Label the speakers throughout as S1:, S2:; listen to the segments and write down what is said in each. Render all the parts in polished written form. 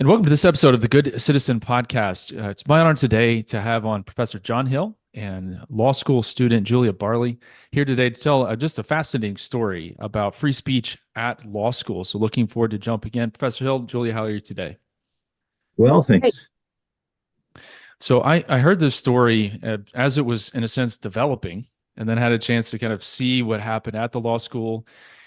S1: And welcome to this episode of the Good Citizen Podcast. It's my honor today to have on Professor John Hill and law school student Julia Barley here today to tell just a fascinating story about free speech at law school. So looking forward to jumping in. Professor Hill, Julia, how are you today?
S2: Well,
S3: Great.
S2: thanks.
S1: So I heard this story as it was, in a sense, developing, and then had a chance to kind of see what happened at the law school,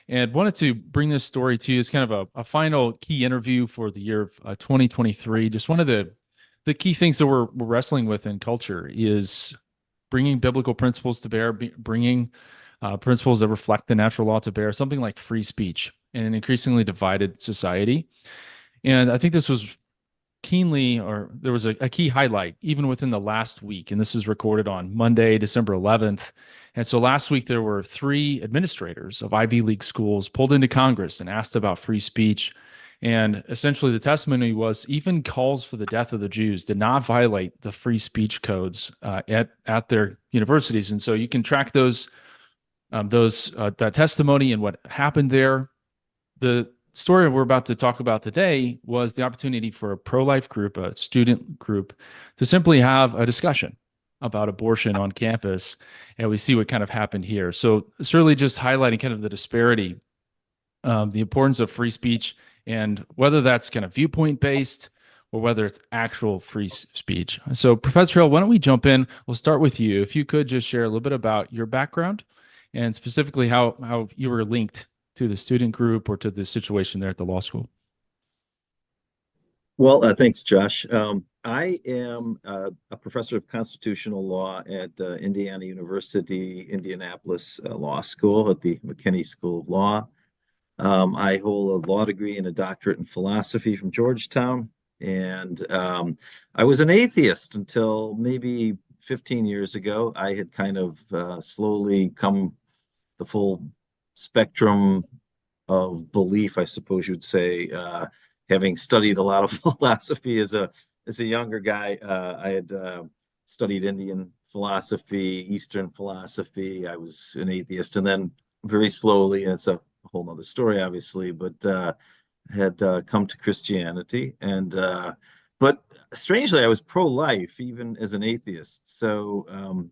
S1: and wanted to bring this story to you as kind of a final key interview for the year of 2023. Just one of the key things that we're wrestling with in culture is bringing biblical principles to bear, bringing principles that reflect the natural law to bear, something like free speech in an increasingly divided society. And I think this was there was a key highlight even within the last week, and this is recorded on Monday, December 11th. And so last week there were three administrators of Ivy League schools pulled into Congress and asked about free speech. And essentially the testimony was even calls for the death of the Jews did not violate the free speech codes at their universities. And so you can track that testimony and what happened there. The story we're about to talk about today was the opportunity for a pro-life group, a student group, to simply have a discussion about abortion on campus. And we see what kind of happened here. So certainly just highlighting kind of the disparity, the importance of free speech, and whether that's kind of viewpoint based or whether it's actual free speech. So Professor Hill, why don't we jump in? We'll start with you. If you could just share a little bit about your background and specifically how you were linked to the student group or to the situation there at the law school.
S2: Well, thanks, Josh. I am a professor of constitutional law at Indiana University, Indianapolis Law School at the McKinney School of Law. I hold a law degree and a doctorate in philosophy from Georgetown. And I was an atheist until maybe 15 years ago. I had kind of slowly come the full spectrum of belief, I suppose you'd say, having studied a lot of philosophy as a younger guy. I had studied Indian philosophy, Eastern philosophy. I was an atheist, and then very slowly, and it's a whole nother story, obviously, but had come to Christianity. And but strangely, I was pro-life even as an atheist. So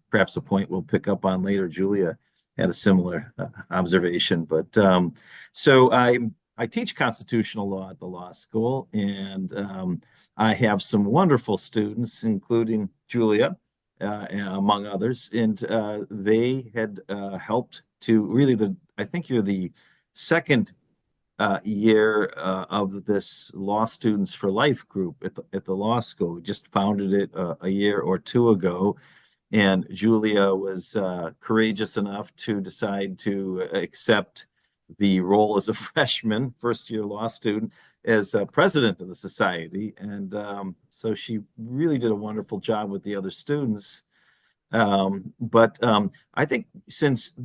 S2: perhaps a point we'll pick up on later. Julia had a similar observation. But so I teach constitutional law at the law school, and I have some wonderful students, including Julia, among others, and they had helped to really I think you're the second year of this Law Students for Life group at the law school. We just founded it a year or two ago. And Julia was courageous enough to decide to accept the role as a freshman, first-year law student, as president of the society. And so she really did a wonderful job with the other students. But I think since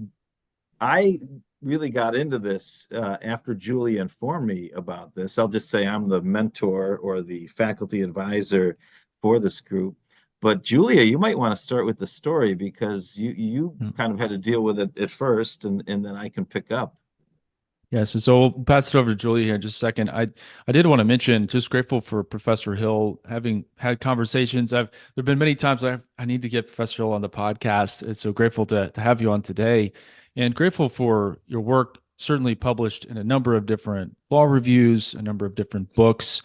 S2: I really got into this after Julia informed me about this, I'll just say I'm the mentor or the faculty advisor for this group. But Julia, you might want to start with the story because you kind of had to deal with it at first, and then I can pick up.
S1: Yes, so we'll pass it over to Julia here in just a second. I did want to mention, just grateful for Professor Hill, having had conversations. There've been many times I need to get Professor Hill on the podcast. And so grateful to have you on today, and grateful for your work, certainly published in a number of different law reviews, a number of different books.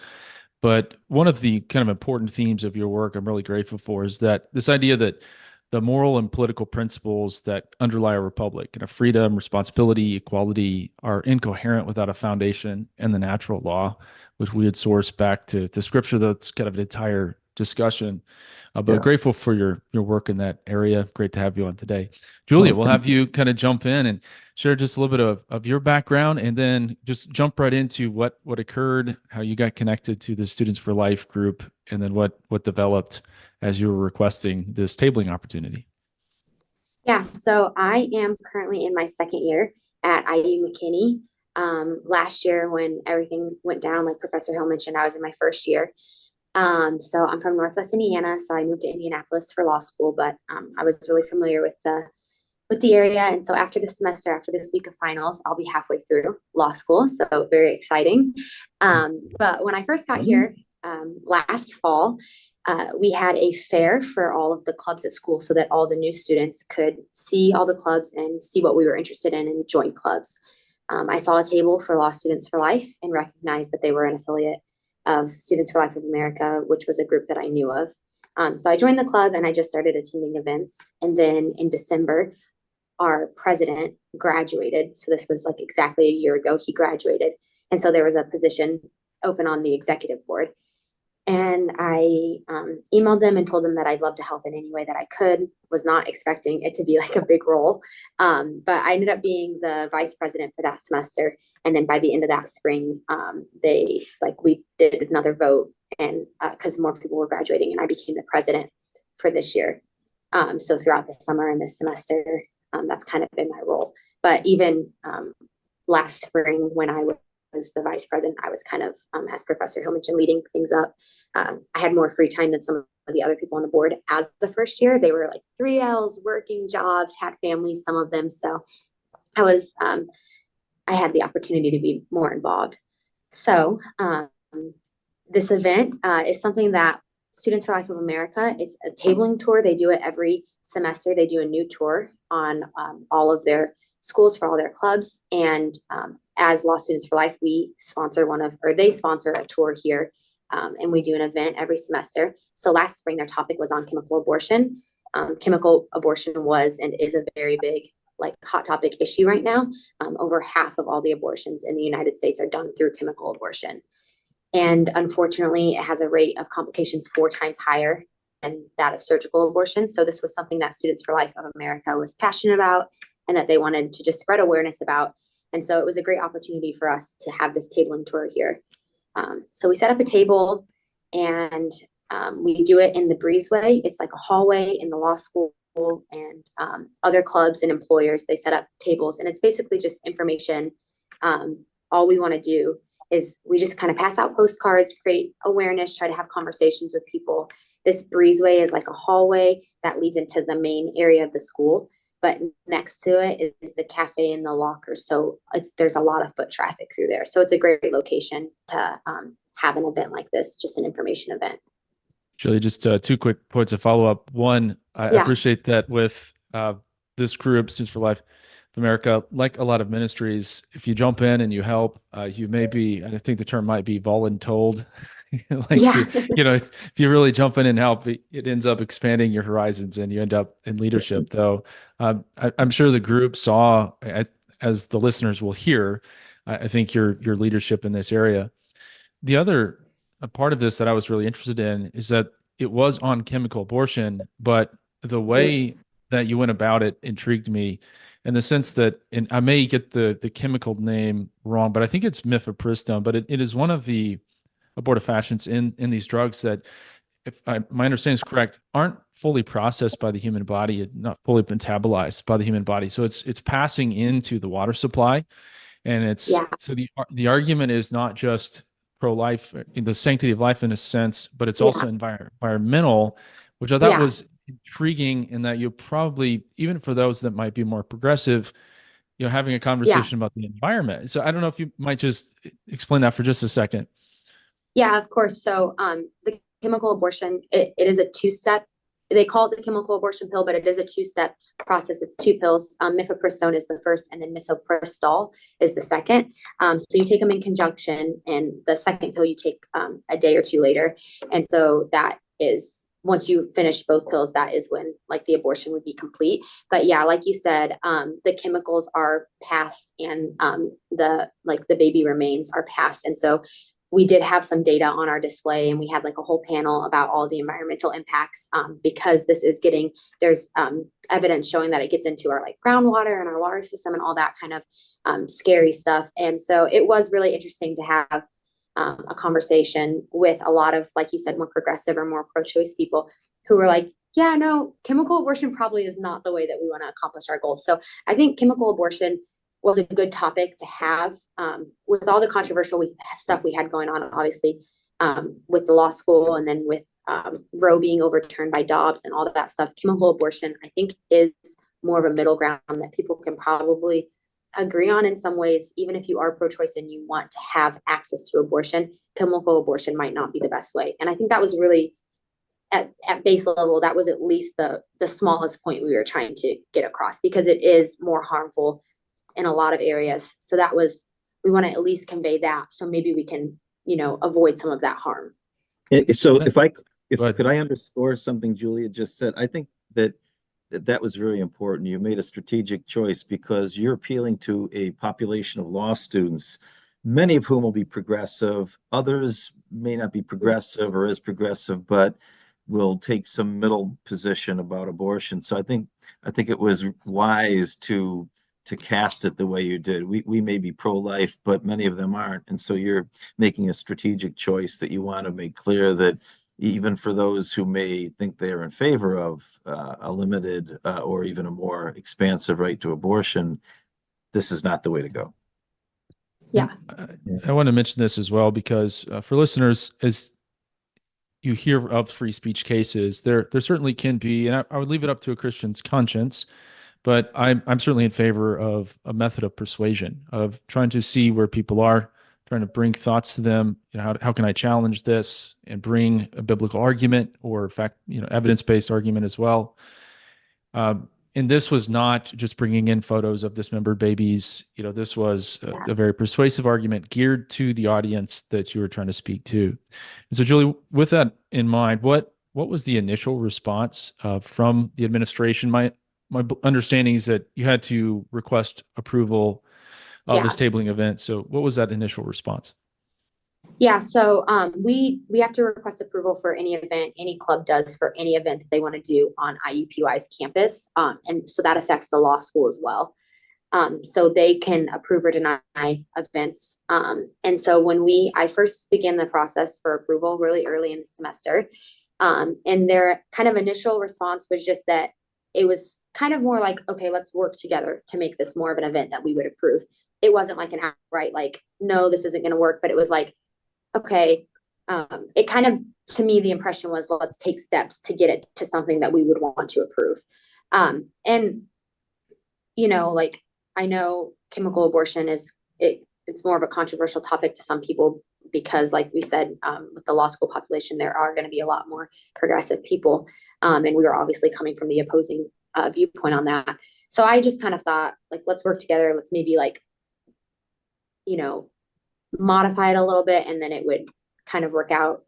S1: But one of the kind of important themes of your work I'm really grateful for is that this idea that the moral and political principles that underlie a republic, and a freedom, responsibility, equality, are incoherent without a foundation in the natural law, which we had sourced back to scripture. That's kind of an entire discussion. But grateful for your work in that area. Great to have you on today. Julia, we'll have you kind of jump in and share just a little bit of your background, and then just jump right into what occurred, how you got connected to the Students for Life group, and then what developed as you were requesting this tabling opportunity.
S3: Yeah, so I am currently in my second year at IU McKinney. Last year when everything went down, like Professor Hill mentioned, I was in my first year. So I'm from Northwest Indiana, so I moved to Indianapolis for law school, but I was really familiar with the with the area. And so after this semester, after this week of finals, I'll be halfway through law school. So very exciting. But when I first got here last fall, we had a fair for all of the clubs at school so that all the new students could see all the clubs and see what we were interested in and join clubs. I saw a table for Law Students for Life and recognized that they were an affiliate of Students for Life of America, which was a group that I knew of. So I joined the club and I just started attending events. And then in December, our president graduated. So this was like exactly a year ago, he graduated. And so there was a position open on the executive board. And I emailed them and told them that I'd love to help in any way that I could. Was not expecting it to be like a big role. But I ended up being the vice president for that semester. And then by the end of that spring, we did another vote, and because more people were graduating, and I became the president for this year. So throughout the summer and this semester, that's kind of been my role. But even last spring, when I was the vice president, I was kind of, as Professor Hill mentioned, leading things up. I had more free time than some of the other people on the board. As the first year, they were like 3Ls, working jobs, had families, some of them. So I had the opportunity to be more involved. So this event is something that Students for Life of America, it's a tabling tour. They do it every semester. They do a new tour on all of their schools for all their clubs. And as Law Students for Life, they sponsor a tour here, and we do an event every semester. So last spring, their topic was on chemical abortion. Chemical abortion was and is a very big, hot topic issue right now. Over half of all the abortions in the United States are done through chemical abortion. And unfortunately, it has a rate of complications 4 times higher than that of surgical abortion. So this was something that Students for Life of America was passionate about and that they wanted to just spread awareness about. And so it was a great opportunity for us to have this tabling tour here. So we set up a table, and we do it in the breezeway. It's like a hallway in the law school, and other clubs and employers, they set up tables, and it's basically just information. All we want to do is we just kind of pass out postcards, create awareness, try to have conversations with people. This breezeway is like a hallway that leads into the main area of the school, but next to it is the cafe and the lockers. So there's a lot of foot traffic through there. So it's a great location to have an event like this, just an information event.
S1: Julie, just 2 quick points of follow-up. One, I appreciate that with this group, Students for Life of America, like a lot of ministries, if you jump in and you help, you may be, and I think the term might be voluntold, if you really jump in and help, it ends up expanding your horizons and you end up in leadership. Though I'm sure the group saw, as the listeners will hear, I think your leadership in this area. The other part of this that I was really interested in is that it was on chemical abortion, but the way that you went about it intrigued me, in the sense that, and I may get the chemical name wrong, but I think it's mifepristone, but it is one of the abortifacients in these drugs that, if my understanding is correct, aren't fully processed by the human body, not fully metabolized by the human body. So it's passing into the water supply, and so the argument is not just pro-life, the sanctity of life in a sense, but it's also environmental, which I thought was intriguing, in that you probably, even for those that might be more progressive, having a conversation about the environment. So I don't know if you might just explain that for just a second.
S3: Yeah, of course. So the chemical abortion, it is a 2-step. They call it the chemical abortion pill, but it is a 2-step process. It's 2 pills. Mifepristone is the first, and then misoprostol is the second. So you take them in conjunction, and the second pill you take a day or 2 later. And so that is, once you finish both pills, that is when the abortion would be complete. But yeah, like you said, the chemicals are passed, and the baby remains are passed. And so we did have some data on our display, and we had a whole panel about all the environmental impacts, because this is there's evidence showing that it gets into our groundwater and our water system and all that kind of scary stuff. And so it was really interesting to have a conversation with a lot of, like you said, more progressive or more pro-choice people who were like, yeah, no, chemical abortion probably is not the way that we want to accomplish our goals. So I think chemical abortion was a good topic to have, with all the controversial stuff we had going on, obviously, with the law school, and then with Roe being overturned by Dobbs and all of that stuff. Chemical abortion, I think, is more of a middle ground that people can probably agree on in some ways. Even if you are pro-choice and you want to have access to abortion, chemical abortion might not be the best way. And I think that was really at base level, that was at least the smallest point we were trying to get across, because it is more harmful in a lot of areas. So that was, we want to at least convey that, so maybe we can, avoid some of that harm.
S2: So
S1: But
S2: could I underscore something Julia just said? I think that was very important. You made a strategic choice because you're appealing to a population of law students, many of whom will be progressive. Others may not be progressive or as progressive, but will take some middle position about abortion. So I think it was wise to cast it the way you did. We may be pro-life, but many of them aren't. And so you're making a strategic choice that you want to make clear that even for those who may think they're in favor of a limited or even a more expansive right to abortion, this is not the way to go.
S3: Yeah.
S1: I want to mention this as well, because for listeners, as you hear of free speech cases, there certainly can be, and I would leave it up to a Christian's conscience, but I'm certainly in favor of a method of persuasion, of trying to see where people are, trying to bring thoughts to them. How can I challenge this and bring a biblical argument, or in fact, evidence-based argument as well. And this was not just bringing in photos of dismembered babies. This was a very persuasive argument geared to the audience that you were trying to speak to. And so, Julie, with that in mind, what was the initial response from the administration? My understanding is that you had to request approval of this tabling event. So what was that initial response?
S3: Yeah, so we have to request approval for any event, any club does for any event that they want to do on IUPUI's campus. And so that affects the law school as well. So they can approve or deny events. And so when I first began the process for approval really early in the semester, and their kind of initial response was just that it was kind of more like, okay, let's work together to make this more of an event that we would approve. It wasn't like an outright, like, no, this isn't going to work, but it was like, okay, it kind of, to me, the impression was, let's take steps to get it to something that we would want to approve. And, like, I know chemical abortion it's more of a controversial topic to some people, because like we said, with the law school population, there are going to be a lot more progressive people. And we were obviously coming from the opposing viewpoint on that. So I just kind of thought, like, let's work together. Let's maybe modify it a little bit, and then it would kind of work out.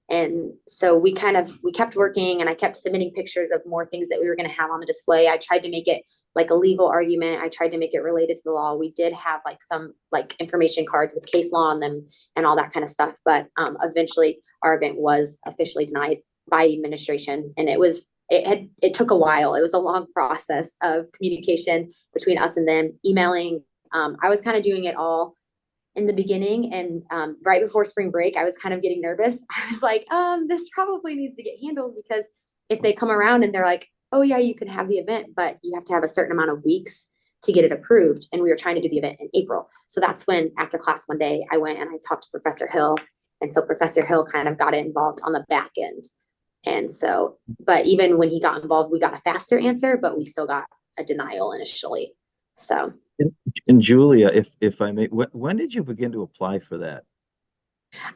S3: And so we kept working, and I kept submitting pictures of more things that we were going to have on the display. I tried to make it like a legal argument. I tried to make it related to the law. We did have like some like information cards with case law on them and all that kind of stuff. But eventually our event was officially denied by administration, and it took a while. It was a long process of communication between us and them, emailing. I was kind of doing it all in the beginning, and right before spring break, I was kind of getting nervous. I was like, this probably needs to get handled, because if they come around and they're like, oh yeah, you can have the event, but you have to have a certain amount of weeks to get it approved. And we were trying to do the event in April. So that's when, after class one day, I went and I talked to Professor Hill. And so Professor Hill kind of got involved on the back end. And so, but even when he got involved, we got a faster answer, but we still got a denial initially. So.
S2: And Julia, if I may, when did you begin to apply for that?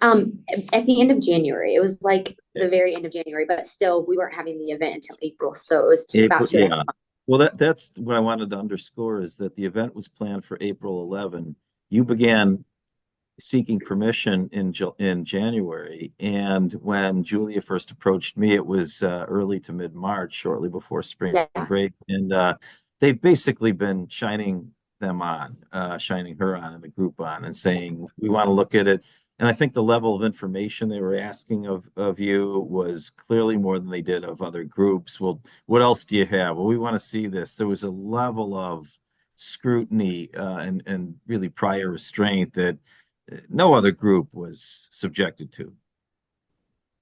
S3: At the end of January. It was like the very end of January, but still we weren't having the event until April. So it was about 2.5 months.
S2: Well, that's what I wanted to underscore, is that the event was planned for April 11. You began seeking permission in January. And when Julia first approached me, it was early to mid-March, shortly before spring break. And they've basically been shining her on and the group on, and saying, we want to look at it. And I think the level of information they were asking of you was clearly more than they did of other groups. Well, what else do you have? Well, we want to see this. There was a level of scrutiny and really prior restraint that no other group was subjected to.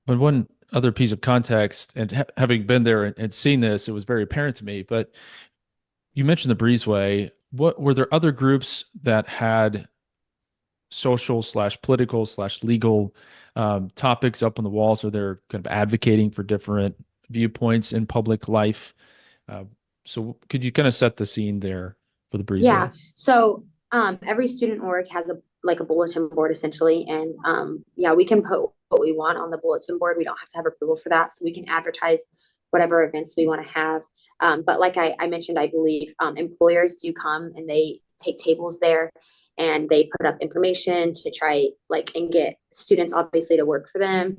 S1: But one other piece of context, and having been there and seen this, it was very apparent to me. But you mentioned the breezeway. What were there other groups that had social/political/legal topics up on the walls, or they're kind of advocating for different viewpoints in public life? So could you kind of set the scene there for the breezeway?
S3: Yeah. So every student org has a bulletin board essentially. And yeah, we can put what we want on the bulletin board. We don't have to have approval for that. So we can advertise whatever events we want to have. But like I mentioned, I believe employers do come and they take tables there and they put up information to try and get students obviously to work for them.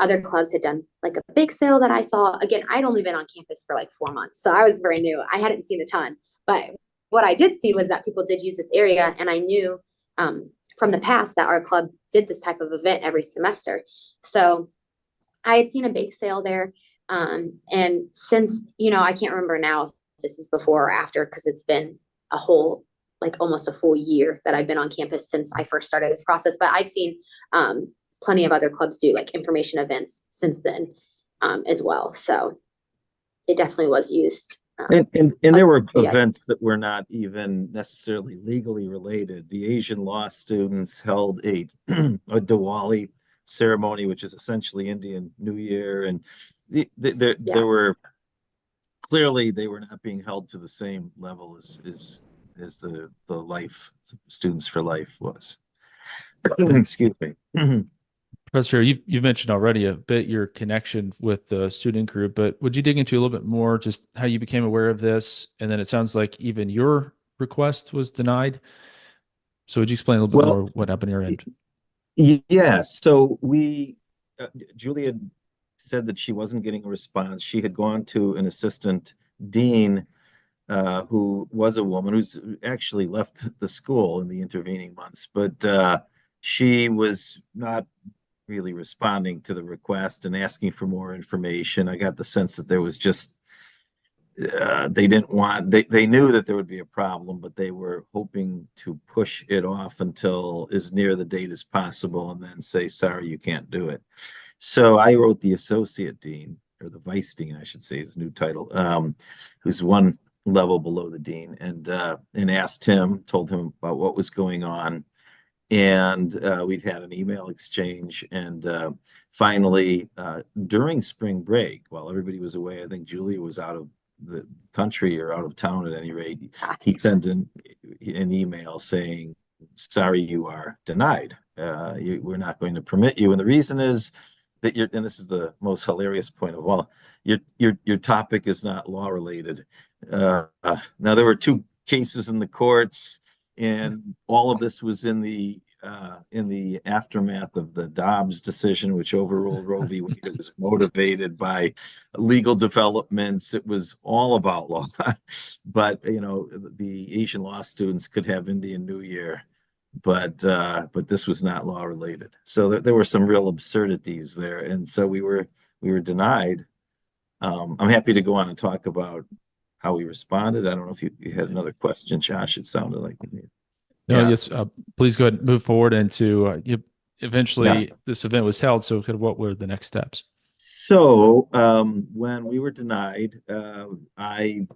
S3: Other clubs had done like a big sale that I saw. Again, I'd only been on campus for like 4 months, so I was very new. I hadn't seen a ton, but what I did see was that people did use this area, and I knew from the past that our club did this type of event every semester. So I had seen a bake sale there. And since, I can't remember now if this is before or after, because it's been a whole, almost a full year that I've been on campus since I first started this process. But I've seen plenty of other clubs do information events since then as well. So it definitely was used.
S2: And there were events that were not even necessarily legally related. The Asian law students held a Diwali ceremony, which is essentially Indian New Year, and there were clearly they were not being held to the same level as the life Students for Life was. Excuse me.
S1: Professor, you've mentioned already a bit your connection with the student group, but would you dig into a little bit more just how you became aware of this? And then it sounds like even your request was denied. So would you explain a little bit more what happened on your end?
S2: Yeah, so Julia said that she wasn't getting a response. She had gone to an assistant dean who was a woman who's actually left the school in the intervening months, but she was not really responding to the request and asking for more information. I got the sense that there was just they knew that there would be a problem, but they were hoping to push it off until as near the date as possible and then say, sorry, you can't do it. So I wrote the associate dean, or the vice dean, I should say, his new title, who's one level below the dean, and asked him, told him about what was going on. And we'd had an email exchange. And finally, during spring break, while everybody was away, I think Julia was out of the country or out of town at any rate, he sent an email saying, sorry, you are denied. We're not going to permit you. And the reason is that and this is the most hilarious point of all, your topic is not law related. Now, there were 2 cases in the courts, and all of this was in the aftermath of the Dobbs decision, which overruled Roe v. Wade. It was motivated by legal developments. It was all about law. But the Asian law students could have Indian New Year, but this was not law related. So there were some real absurdities there, and so we were denied. I'm happy to go on and talk about how we responded. I don't know if you had another question, Josh. It sounded like you did.
S1: No, yes. Please go ahead and move forward into eventually this event was held. So what were the next steps?
S2: So when we were denied, I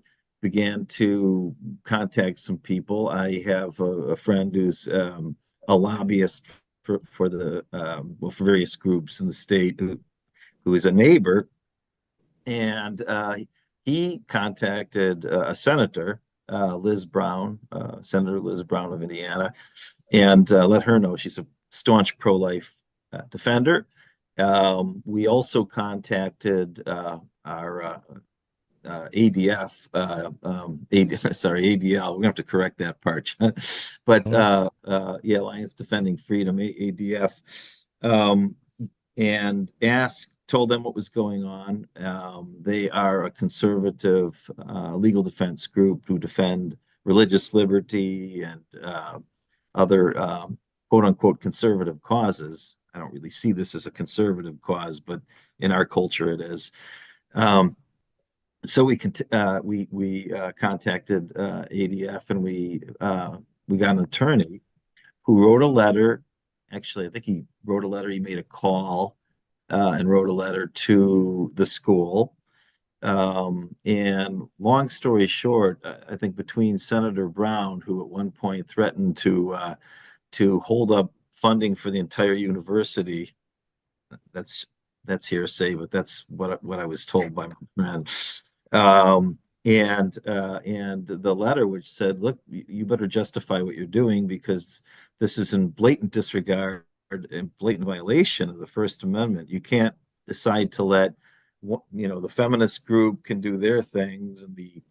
S2: began to contact some people. I have a friend who's a lobbyist for various groups in the state who is a neighbor, and he contacted a senator, Liz Brown, Senator Liz Brown of Indiana, and let her know. She's a staunch pro-life defender. We also contacted our ADF, ADL. We're gonna have to correct that part, but Alliance Defending Freedom, ADF, and told them what was going on. They are a conservative legal defense group who defend religious liberty and other quote unquote conservative causes. I don't really see this as a conservative cause, but in our culture it is. So we contacted ADF, and we got an attorney who wrote a letter. Actually, I think he wrote a letter. He made a call and wrote a letter to the school. And long story short, I think between Senator Brown, who at one point threatened to hold up funding for the entire university, that's hearsay, but that's what I was told by my friend. and the letter which said, look, you better justify what you're doing because this is in blatant disregard and blatant violation of the First Amendment. You can't decide to let, the feminist group can do their things, and the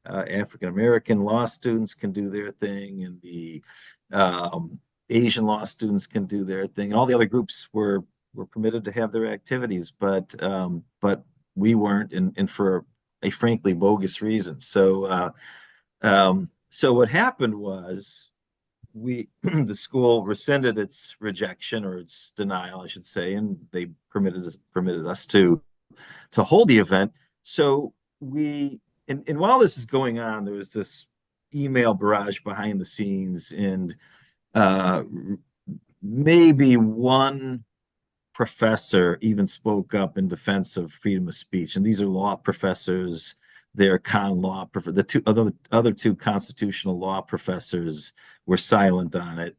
S2: African American law students can do their thing, and the Asian law students can do their thing. All the other groups were permitted to have their activities, but we weren't, and for a frankly bogus reason. So what happened was the school rescinded its rejection, or its denial, I should say, and they permitted us to hold the event. So and while this is going on, there was this email barrage behind the scenes, and maybe one professor even spoke up in defense of freedom of speech. And these are law professors. They're con law. The other two constitutional law professors were silent on it.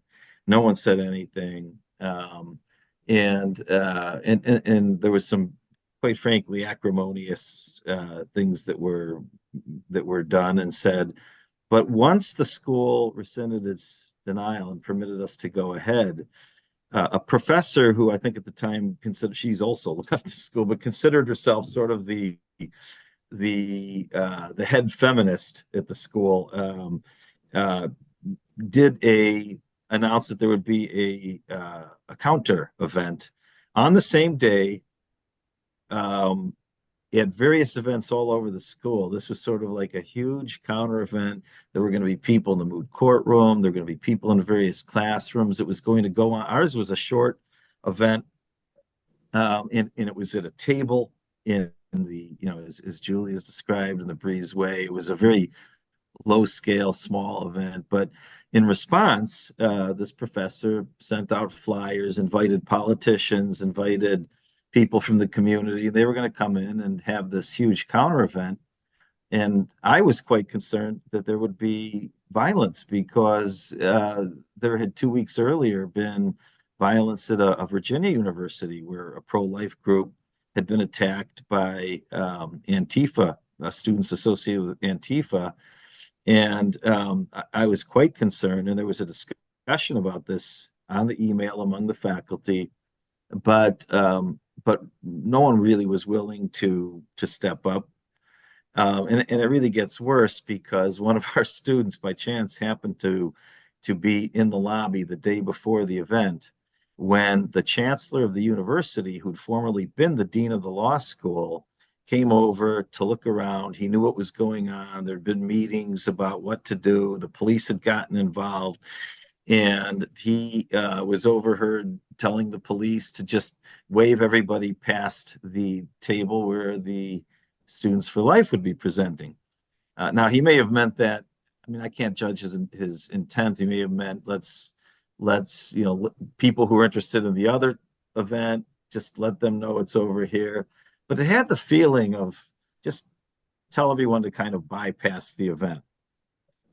S2: No one said anything. And there was some, quite frankly, acrimonious things that were done and said. But once the school rescinded its denial and permitted us to go ahead, a professor who I think at the time considered, she's also left the school, but considered herself sort of the head feminist at the school, did announce that there would be a counter event on the same day, at various events all over the school. This was sort of like a huge counter event. There were going to be people in the moot courtroom. There were going to be people in various classrooms. It was going to go on. Ours was a short event, and it was at a table in the, as Julia has described, in the breezeway. It was a very low scale, small event. But in response, this professor sent out flyers, invited politicians, invited people from the community. They were going to come in and have this huge counter event. And I was quite concerned that there would be violence because there had 2 weeks earlier been violence at a Virginia university where a pro-life group had been attacked by Antifa, students associated with Antifa. And I was quite concerned. And there was a discussion about this on the email among the faculty. But no one really was willing to step up. And it really gets worse because one of our students by chance happened to be in the lobby the day before the event when the chancellor of the university, who'd formerly been the dean of the law school, came over to look around. He knew what was going on. There'd been meetings about what to do. The police had gotten involved. And he was overheard telling the police to just wave everybody past the table where the Students for Life would be presenting. Now, he may have meant that, I mean, I can't judge his intent. He may have meant let's people who are interested in the other event, just let them know it's over here. But it had the feeling of just tell everyone to kind of bypass the event.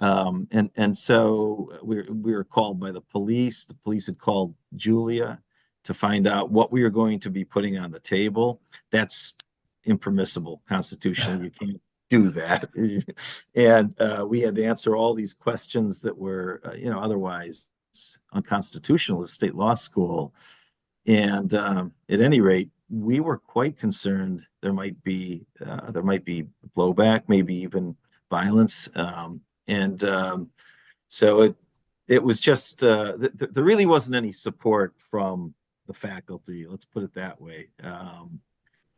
S2: And so we were called by the police. The police had called Julia to find out what we were going to be putting on the table. That's impermissible constitutionally. You can't do that. And we had to answer all these questions that were, otherwise unconstitutional at state law school. And at any rate, we were quite concerned there might be blowback, maybe even violence. So it was just there really wasn't any support from the faculty. Let's put it that way.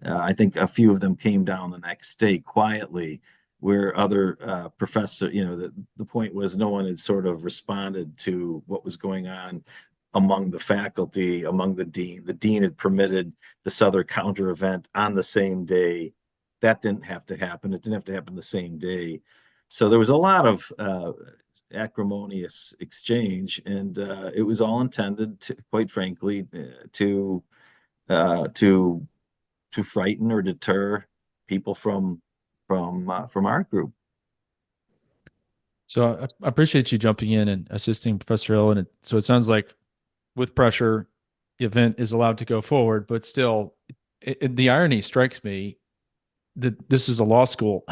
S2: I think a few of them came down the next day quietly, where other professor, the point was no one had sort of responded to what was going on among the faculty, among the dean. The dean had permitted this other counter event on the same day. That didn't have to happen. It didn't have to happen the same day. So there was a lot of acrimonious exchange, and it was all intended to, quite frankly, to frighten or deter people from our group.
S1: So I appreciate you jumping in and assisting Professor Hill. And so it sounds like with pressure, the event is allowed to go forward, but still, the irony strikes me that this is a law school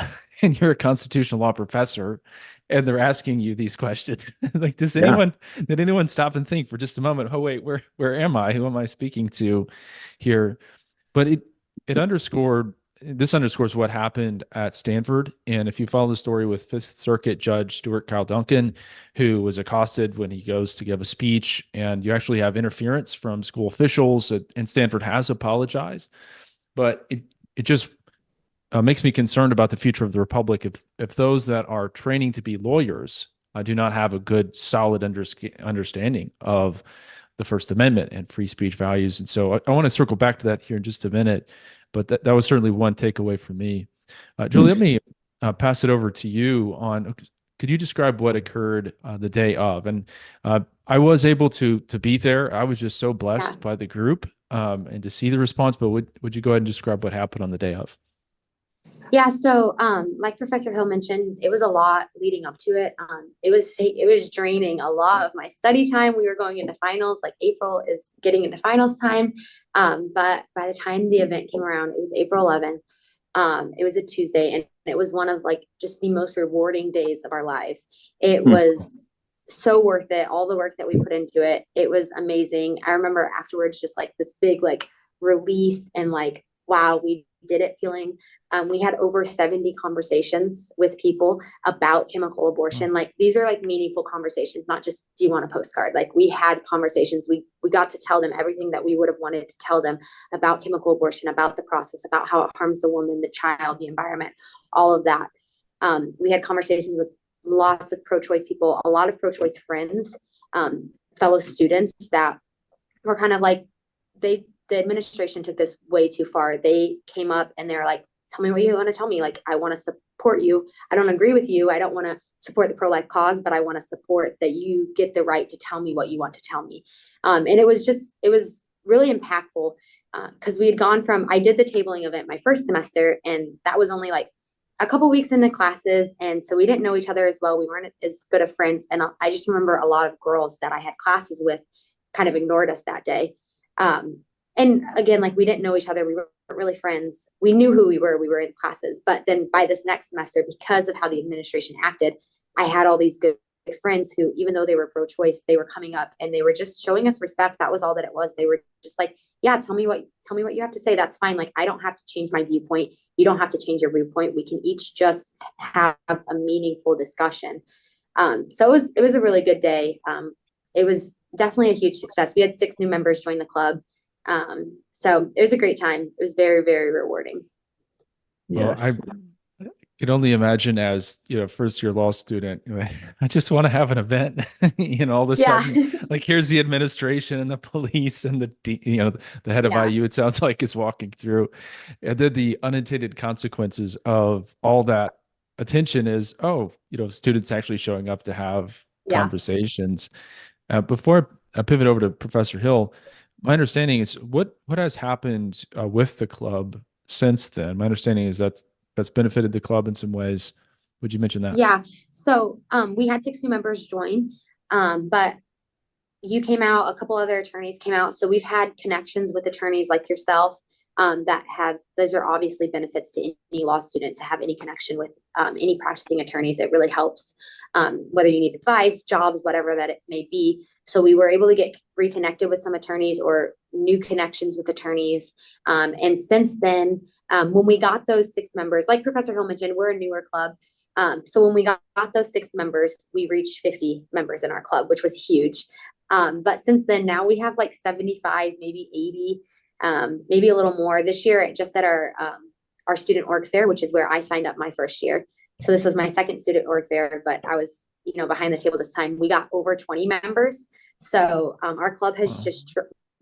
S1: and you're a constitutional law professor, and they're asking you these questions. Like,
S2: Yeah.
S1: did anyone stop and think for just a moment? Oh, wait, where am I? Who am I speaking to here? But this underscores what happened at Stanford. And if you follow the story with Fifth Circuit Judge Stuart Kyle Duncan, who was accosted when he goes to give a speech, and you actually have interference from school officials, and Stanford has apologized. But it just makes me concerned about the future of the republic if those that are training to be lawyers do not have a good, solid understanding of the First Amendment and free speech values. And so I want to circle back to that here in just a minute, but that was certainly one takeaway for me. Julie, let me pass it over to you on. Could you describe what occurred the day of? And I was able to be there. I was just so blessed by the group and to see the response. But would you go ahead and describe what happened on the day of?
S3: Yeah, so like Professor Hill mentioned, it was a lot leading up to it. It was draining a lot of my study time. We were going into finals, like April is getting into finals time. But by the time the event came around, it was April 11th. It was a Tuesday, and it was one of like just the most rewarding days of our lives. It was so worth it, all the work that we put into it. It was amazing. I remember afterwards just like this big like relief and like, wow, we did it feeling. We had over 70 conversations with people about chemical abortion. Like these are like meaningful conversations, not just, do you want a postcard? Like we had conversations. We got to tell them everything that we would have wanted to tell them about chemical abortion, about the process, about how it harms the woman, the child, the environment, all of that. We had conversations with lots of pro-choice people, a lot of pro-choice friends, fellow students that were kind of like, the administration took this way too far. They came up and they're like, tell me what you want to tell me. Like, I want to support you. I don't agree with you. I don't want to support the pro-life cause, but I want to support that you get the right to tell me what you want to tell me. And it was really impactful because we had gone from, I did the tabling event my first semester, and that was only like a couple weeks into classes. And so we didn't know each other as well. We weren't as good of friends. And I just remember a lot of girls that I had classes with kind of ignored us that day. And again, like we didn't know each other. We weren't really friends. We knew who we were in classes. But then by this next semester, because of how the administration acted, I had all these good friends who, even though they were pro-choice, they were coming up and they were just showing us respect. That was all that it was. They were just like, yeah, tell me what you have to say. That's fine. Like, I don't have to change my viewpoint. You don't have to change your viewpoint. We can each just have a meaningful discussion. So it was a really good day. It was definitely a huge success. We had 6 new members join the club. So it was a great time. It was very, very rewarding.
S1: Well,
S2: Yes.
S1: I can only imagine as, first year law student, I just want to have an event, all of a sudden, like here's the administration and the police and the head of IU, it sounds like, is walking through. And then the unintended consequences of all that attention is, students actually showing up to have conversations. Before I pivot over to Professor Hill, my understanding is what has happened with the club since then. My understanding is that's benefited the club in some ways. Would you mention that?
S3: Yeah. So we had 6 new members join, but you came out, a couple other attorneys came out. So we've had connections with attorneys like yourself those are obviously benefits to any law student to have any connection with any practicing attorneys. It really helps, whether you need advice, jobs, whatever that it may be. So we were able to get reconnected with some attorneys or new connections with attorneys. And since then, when we got those 6 members, like Professor Hill mentioned, we're a newer club. So when we got those 6 members, we reached 50 members in our club, which was huge. But since then, now we have like 75, maybe 80, maybe a little more. This year, just at our student org fair, which is where I signed up my first year. So this was my second student org fair, but I was, behind the table this time. We got over 20 members. So our club has just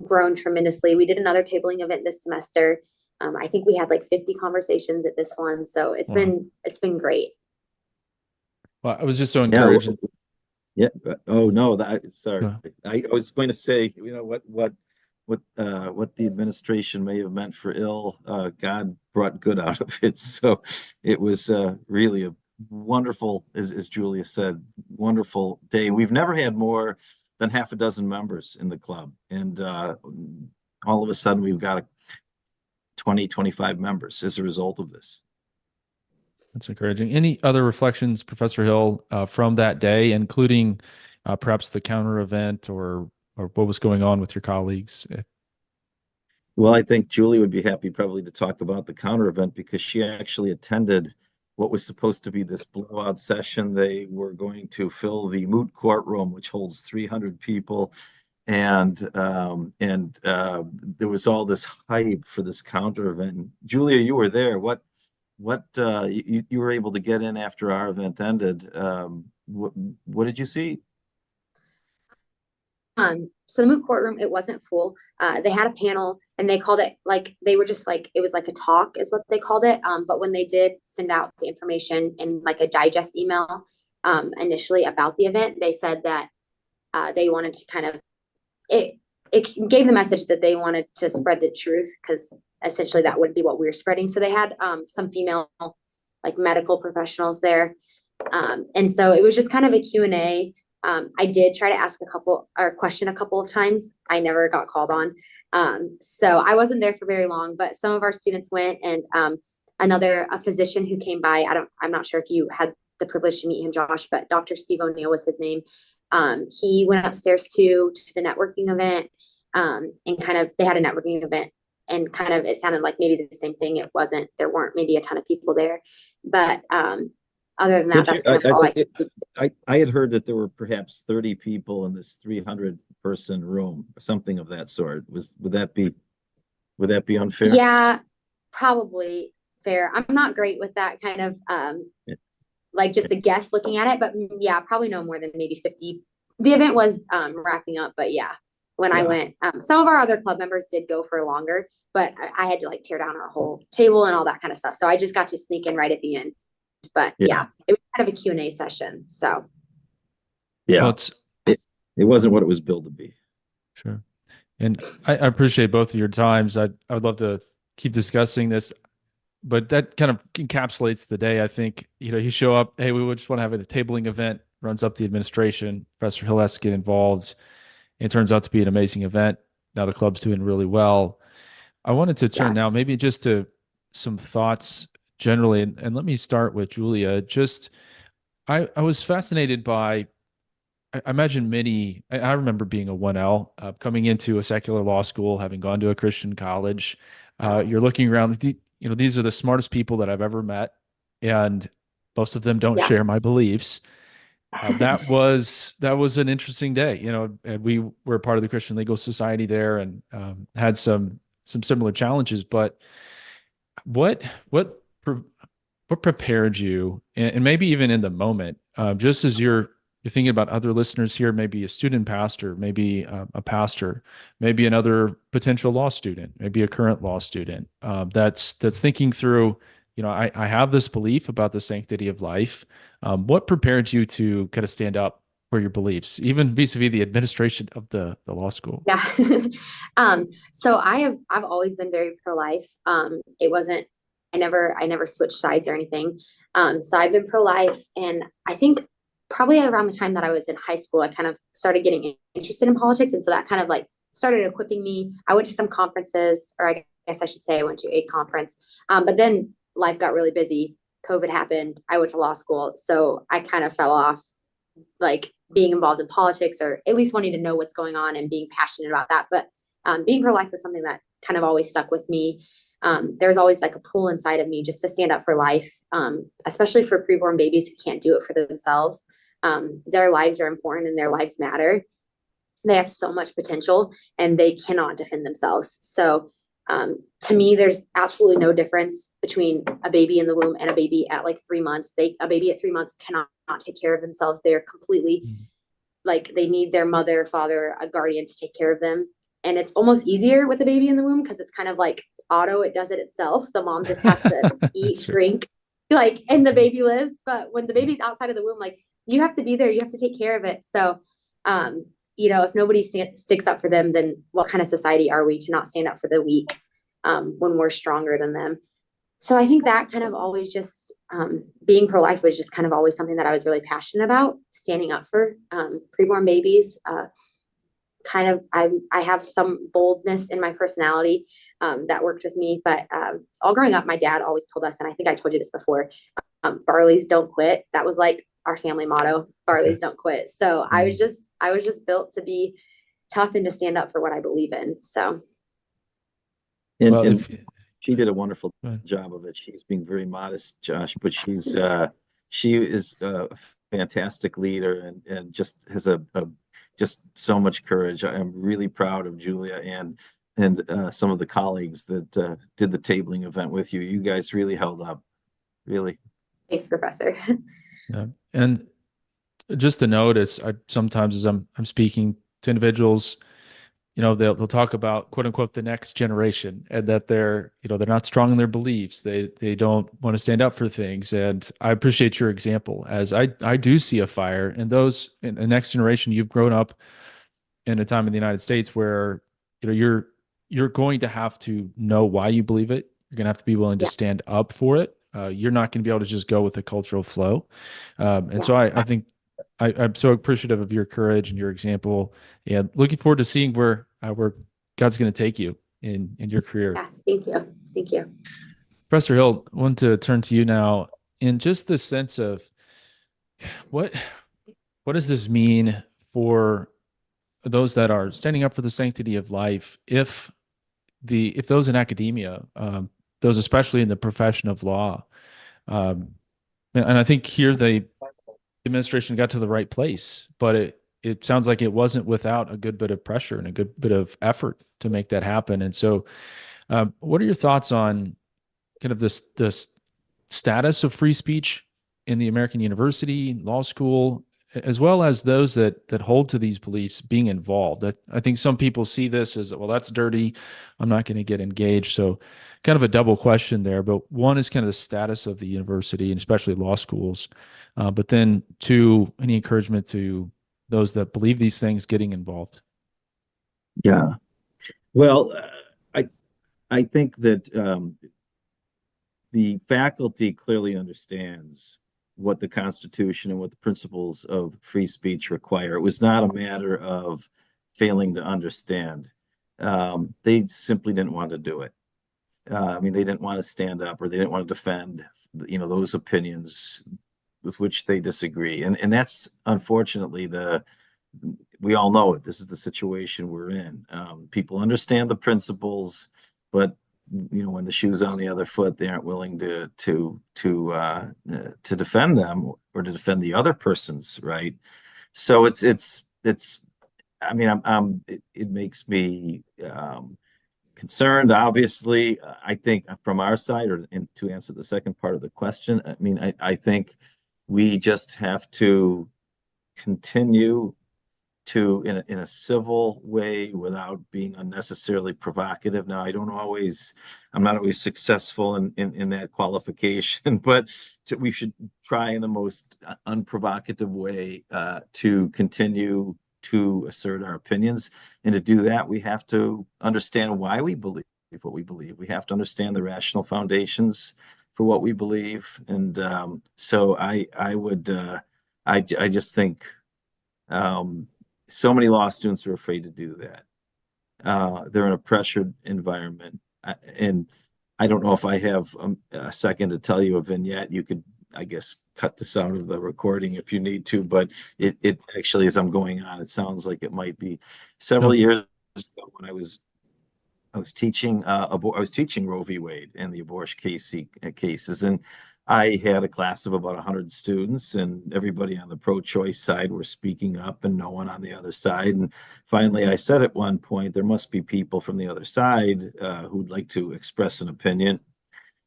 S3: grown tremendously. We did another tabling event this semester. I think we had like 50 conversations at this one. So it's been great.
S1: Well, I was just so encouraged.
S2: Yeah. Oh no, sorry. I was going to say, what the administration may have meant for ill, God brought good out of it. So it was really a wonderful, as Julia said, wonderful day. We've never had more than half a dozen members in the club. And all of a sudden we've got 20, 25 members as a result of this.
S1: That's encouraging. Any other reflections, Professor Hill, from that day, including perhaps the counter event or what was going on with your colleagues?
S2: Well, I think Julie would be happy probably to talk about the counter event because she actually attended what was supposed to be this blowout session. They were going to fill the moot courtroom, which holds 300 people. And there was all this hype for this counter event. Julia, you were there. You were able to get in after our event ended. What did you see?
S3: So the moot courtroom, it wasn't full. They had a panel and they called it like they were just like it was like a talk is what they called it. But when they did send out the information in like a digest email initially about the event, they said that they wanted to kind of it gave the message that they wanted to spread the truth because essentially that would be what we were spreading. So they had some female like medical professionals there. And so it was just kind of a Q&A. I did try to ask a question a couple of times. I never got called on. So I wasn't there for very long, but some of our students went and a physician who came by, I'm not sure if you had the privilege to meet him, Josh, but Dr. Steve O'Neill was his name. He went upstairs to the networking event and kind of, they had a networking event and kind of, it sounded like maybe the same thing. There weren't maybe a ton of people there, but other than that, that's kind of all
S2: I had heard that there were perhaps 30 people in this 300 person room, something of that sort. Would that be unfair?
S3: Yeah, probably fair. I'm not great with that kind of like just a guess looking at it, but yeah, probably no more than maybe 50. The event was wrapping up, but yeah, when I went, some of our other club members did go for longer, but I had to like tear down our whole table and all that kind of stuff. So I just got to sneak in right at the end. But yeah, it was kind of a Q&A session. So
S2: yeah,
S1: Well,
S2: it wasn't what it was billed to be.
S1: sure. And I appreciate both of your times. I would love to keep discussing this, but that kind of encapsulates the day. I think, you show up, hey, we would just want to have a tabling event, runs up the administration. Professor Hill has to get involved. It turns out to be an amazing event. Now the club's doing really well. I wanted to turn now maybe just to some thoughts generally, and let me start with Julia. Just, I was fascinated by, I imagine I remember being a 1L, coming into a secular law school, having gone to a Christian college. You're looking around, these are the smartest people that I've ever met, and most of them don't share my beliefs. That was an interesting day, and we were part of the Christian Legal Society there and had some similar challenges. But what prepared you, and maybe even in the moment, just as you're thinking about other listeners here, maybe a student pastor, maybe a pastor, maybe another potential law student, maybe a current law student that's thinking through, I have this belief about the sanctity of life. What prepared you to kind of stand up for your beliefs, even vis-a-vis the administration of the law school?
S3: yeah. So I've always been very pro-life. It wasn't, I never switched sides or anything. So I've been pro-life, and I think probably around the time that I was in high school, I kind of started getting interested in politics. And so that kind of like started equipping me. I went to some conferences, or I guess I should say I went to a conference. But then life got really busy. COVID happened. I went to law school. So I kind of fell off like being involved in politics, or at least wanting to know what's going on and being passionate about that. But being pro-life was something that kind of always stuck with me. There's always like a pull inside of me just to stand up for life, especially for preborn babies who can't do it for themselves. Their lives are important and their lives matter. They have so much potential and they cannot defend themselves. So to me, there's absolutely no difference between a baby in the womb and a baby at like 3 months. A baby at 3 months cannot take care of themselves. They're completely like, they need their mother, father, a guardian to take care of them. And it's almost easier with a baby in the womb because it's kind of like auto, it does it itself. The mom just has to eat, drink, like, and the baby lives. But when the baby's outside of the womb, like, you have to be there, you have to take care of it. So, if nobody sticks up for them, then what kind of society are we to not stand up for the weak when we're stronger than them? So I think that kind of always just being pro-life was just kind of always something that I was really passionate about, standing up for preborn babies. kind of, I have some boldness in my personality that worked with me. But all growing up, my dad always told us, and I think I told you this before, Barley's don't quit. That was like our family motto, Barley's don't quit. So I was just built to be tough and to stand up for what I believe in. So.
S2: And,
S1: Well,
S2: and
S1: if
S2: she did a wonderful
S1: go ahead.
S2: job of it. She's being very modest, Josh, but she is a fantastic leader and just has just so much courage. I am really proud of Julia and some of the colleagues that did the tabling event with you. You guys really held up, really.
S3: Thanks, Professor.
S1: Yeah. And just to notice, I sometimes as I'm speaking to individuals, they'll talk about quote unquote the next generation, and that they're not strong in their beliefs. They don't want to stand up for things. And I appreciate your example, as I do see a fire in those in the next generation. You've grown up in a time in the United States where you're going to have to know why you believe it. You're going to have to be willing to
S3: Yeah.
S1: stand up for it. You're not going to be able to just go with the cultural flow. And so I think I'm so appreciative of your courage and your example, and looking forward to seeing where God's going to take you in your career.
S3: Yeah. Thank you. Thank you.
S1: Professor Hill, I want to turn to you now in just the sense of what does this mean for those that are standing up for the sanctity of life, if those in academia, those especially in the profession of law, and I think here the administration got to the right place, but it sounds like it wasn't without a good bit of pressure and a good bit of effort to make that happen. And so, what are your thoughts on kind of this status of free speech in the American university, law school, as well as those that hold to these beliefs being involved? I think some people see this as, well, that's dirty, I'm not going to get engaged. So kind of a double question there, but one is kind of the status of the university and especially law schools. But then two, any encouragement to those that believe these things getting involved?
S2: Yeah. Well, I think that the faculty clearly understands what the Constitution and what the principles of free speech require. It was not a matter of failing to understand. They simply didn't want to do it. I mean, they didn't want to stand up, or they didn't want to defend, those opinions with which they disagree. And that's unfortunately we all know it. This is the situation we're in. People understand the principles, but when the shoe's on the other foot, they aren't willing to defend them or to defend the other person's right. So it's I mean, it makes me concerned, obviously. I think from our side, and to answer the second part of the question, I mean, I think we just have to continue to, in a civil way, without being unnecessarily provocative. Now, I'm not always successful in that qualification, but we should try in the most unprovocative way to continue to assert our opinions. And to do that, we have to understand why we believe what we believe. We have to understand the rational foundations for what we believe. And so I just think so many law students are afraid to do that. They're in a pressured environment. And I don't know if I have a second to tell you a vignette. You could, I guess, cut this out of the recording if you need to, but it actually, as I'm going on, it sounds like it might be several years ago when I was teaching Roe v. Wade and the abortion cases, and I had a class of about 100 students, and everybody on the pro-choice side were speaking up and no one on the other side. And finally, I said at one point, there must be people from the other side who'd like to express an opinion.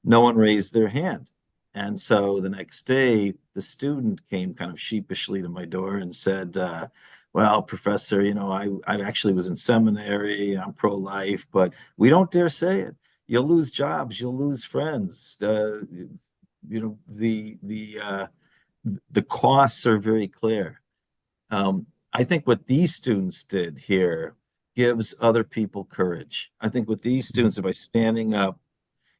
S2: No one raised their hand. And so the next day, the student came kind of sheepishly to my door and said, well, Professor, I actually was in seminary, I'm pro-life, but we don't dare say it. You'll lose jobs, you'll lose friends. The costs are very clear. I think what these students did here gives other people courage. I think what these students, by standing up,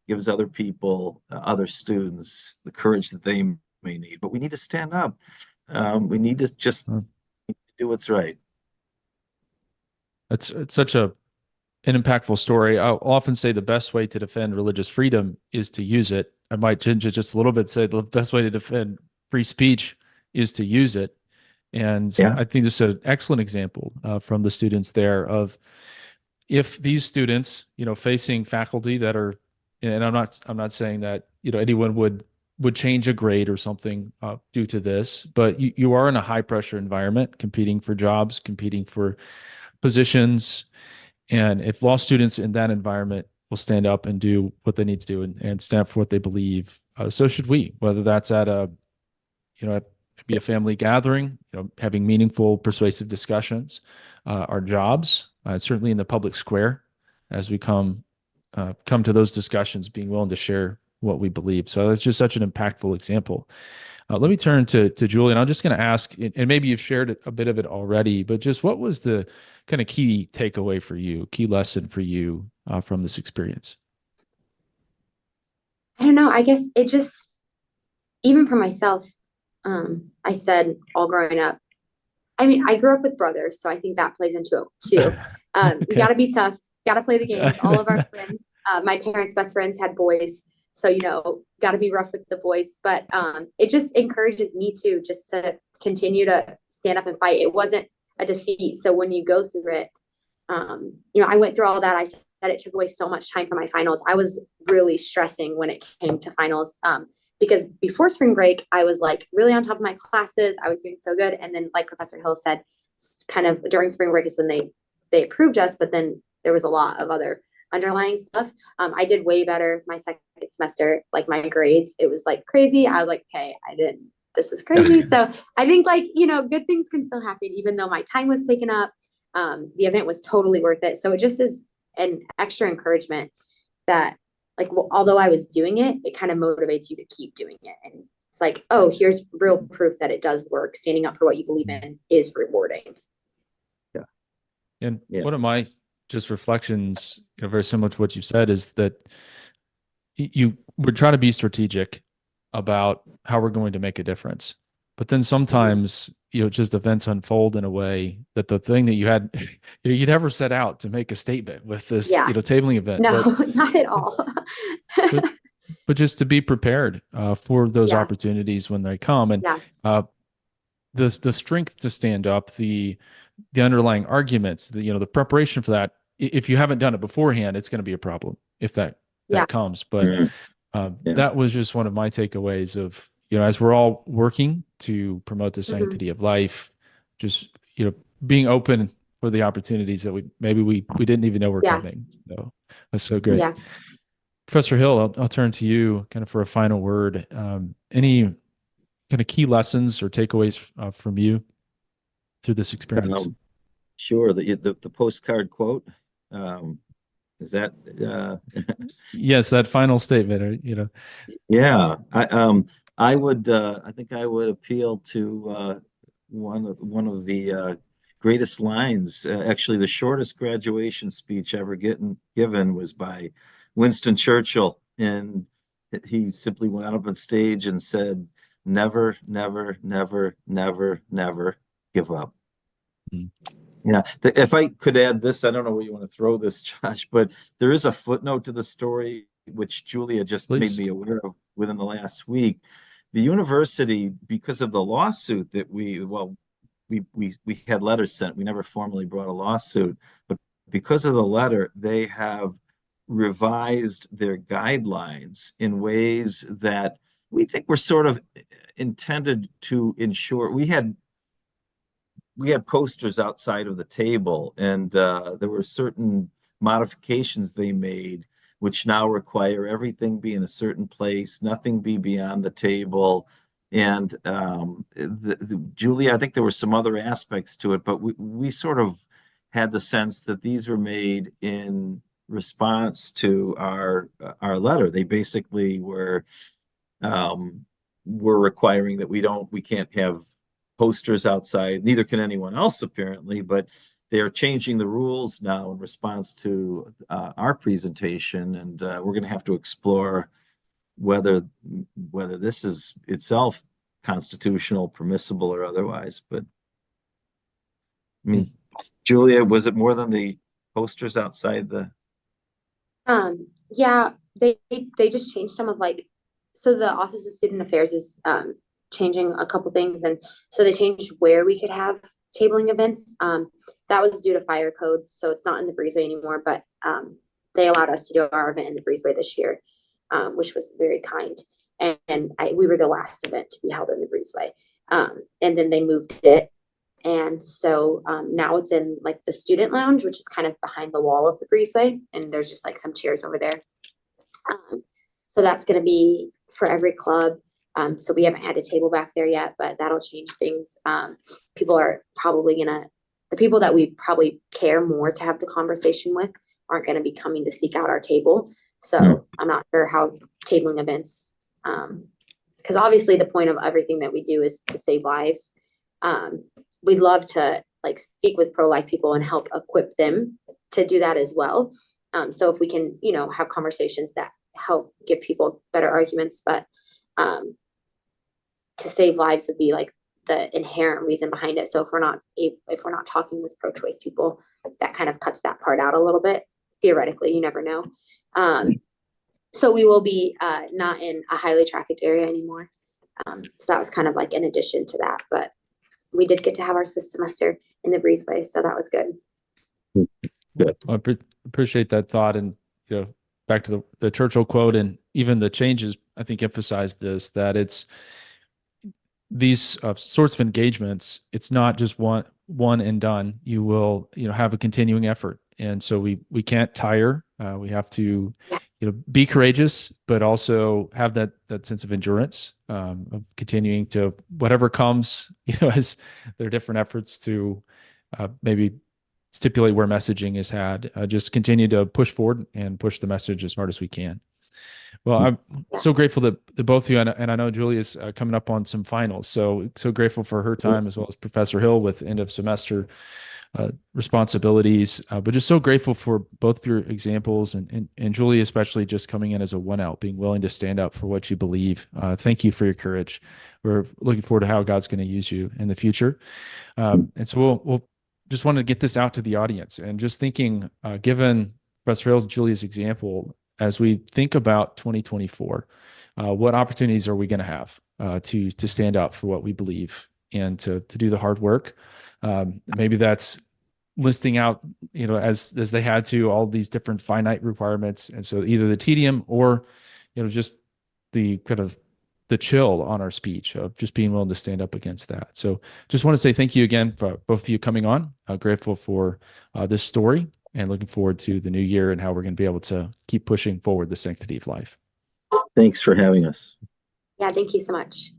S2: gives other people, other students, the courage that they may need. But we need to stand up. We need to just do what's right.
S1: It's such an impactful story. I'll often say the best way to defend religious freedom is to use it. I might change it just a little bit, say the best way to defend free speech is to use it. And
S2: Yeah.
S1: I think this is an excellent example from the students there of if these students, facing faculty that are, and I'm not saying that, anyone would change a grade or something due to this, but you are in a high pressure environment, competing for jobs, competing for positions. And if law students in that environment will stand up and do what they need to do and stand up for what they believe, so should we, whether that's at be a family gathering, having meaningful, persuasive discussions, our jobs, certainly in the public square, as we come to those discussions, being willing to share what we believe. So it's just such an impactful example. Let me turn to Julie, and I'm just going to ask, and maybe you've shared a bit of it already, but just what was the kind of key takeaway for you, key lesson for you from this experience?
S3: I don't know. I guess it just, even for myself, I said all growing up, I mean, I grew up with brothers, so I think that plays into it too.
S1: Okay.
S3: We got to be tough, got to play the games. All of our friends, my parents' best friends had boys, so got to be rough with the boys. But it just encourages me to just to continue to stand up and fight. It wasn't a defeat, so when you go through it, I went through all that. I said it took away so much time for my finals. I was really stressing when it came to finals. Because before spring break, I was like really on top of my classes. I was doing so good. And then like Professor Hill said, kind of during spring break is when they approved us, but then there was a lot of other underlying stuff. I did way better my second semester, like my grades, it was like crazy. I was like, okay, this is crazy. So I think good things can still happen, even though my time was taken up. The event was totally worth it. So it just is an extra encouragement that although I was doing it, it kind of motivates you to keep doing it. And it's like, oh, here's real proof that it does work. Standing up for what you believe in is rewarding.
S2: Yeah.
S1: And one of my just reflections, very similar to what you said, is that we're trying to be strategic about how we're going to make a difference. But then sometimes, just events unfold in a way that the thing that you never set out to make a statement with this, tabling event.
S3: No, not at all.
S1: but just to be prepared for those opportunities when they come, and the strength to stand up, the underlying arguments, the preparation for that. If you haven't done it beforehand, it's going to be a problem if that comes. But that was just one of my takeaways of, as we're all working to promote the sanctity of life, just, being open for the opportunities that we didn't even know were coming. So that's so great.
S3: Yeah.
S1: Professor Hill, I'll turn to you kind of for a final word. Any kind of key lessons or takeaways from you through this experience?
S2: Sure. The postcard quote. Is that
S1: yes, that final statement,
S2: Yeah. I think I would appeal to one of the greatest lines. Actually, the shortest graduation speech ever given was by Winston Churchill, and he simply went up on stage and said, "Never, never, never, never, never give up." Yeah, if I could add this, I don't know where you want to throw this, Josh, but there is a footnote to the story which Julia just made me aware of within the last week. The university, because of the lawsuit that we had letters sent. We never formally brought a lawsuit, but because of the letter, they have revised their guidelines in ways that we think were sort of intended to ensure. We had posters outside of the table, and there were certain modifications they made, which now require everything be in a certain place, nothing be beyond the table. And Julia, I think there were some other aspects to it, but we sort of had the sense that these were made in response to our letter. They basically were requiring that we can't have posters outside, neither can anyone else apparently, but they are changing the rules now in response to our presentation, and we're going to have to explore whether this is itself constitutional, permissible, or otherwise. But I mean, Julia, was it more than the posters outside the?
S3: Yeah, they just changed some of like, so the Office of Student Affairs is changing a couple things, and so they changed where we could have tabling events. That was due to fire code, so it's not in the breezeway anymore, but they allowed us to do our event in the breezeway this year, which was very kind. And we were the last event to be held in the breezeway. And then they moved it. And so now it's in like the student lounge, which is kind of behind the wall of the breezeway. And there's just like some chairs over there. So that's going to be for every club. So we haven't had a table back there yet, but that'll change things. People are probably the people that we probably care more to have the conversation with aren't going to be coming to seek out our table. So I'm not sure how tabling events, because obviously the point of everything that we do is to save lives. We'd love to like speak with pro-life people and help equip them to do that as well. So if we can, have conversations that help give people better arguments, but to save lives would be like the inherent reason behind it. So if we're not talking with pro-choice people, that kind of cuts that part out a little bit. Theoretically, you never know. So we will be not in a highly trafficked area anymore. So that was kind of like in addition to that, but we did get to have ours this semester in the breezeway, so that was good.
S2: Good.
S1: I appreciate that thought, and back to the Churchill quote, and even the changes I think emphasize this, that it's these sorts of engagements. It's not just one and done. You will have a continuing effort, and so we can't tire. We have to be courageous, but also have that sense of endurance, of continuing to whatever comes, as there are different efforts to maybe stipulate where messaging is had, just continue to push forward and push the message as hard as we can. Well, I'm so grateful that both of you, and I know Julia's coming up on some finals, so grateful for her time, as well as Professor Hill with end of semester responsibilities, but just so grateful for both of your examples, and Julia especially, just coming in as a one out, being willing to stand up for what you believe. Thank you for your courage. We're looking forward to how God's going to use you in the future. And so we'll just want to get this out to the audience, and just thinking, given Professor Hill's, Julia's example, as we think about 2024, what opportunities are we going to have to stand up for what we believe and to do the hard work? Maybe that's listing out, as they had to, all these different finite requirements. And so either the tedium or, just the kind of the chill on our speech of just being willing to stand up against that. So just want to say thank you again for both of you coming on. Grateful for this story, and looking forward to the new year and how we're going to be able to keep pushing forward the sanctity of life.
S2: Thanks for having us.
S3: Yeah, thank you so much.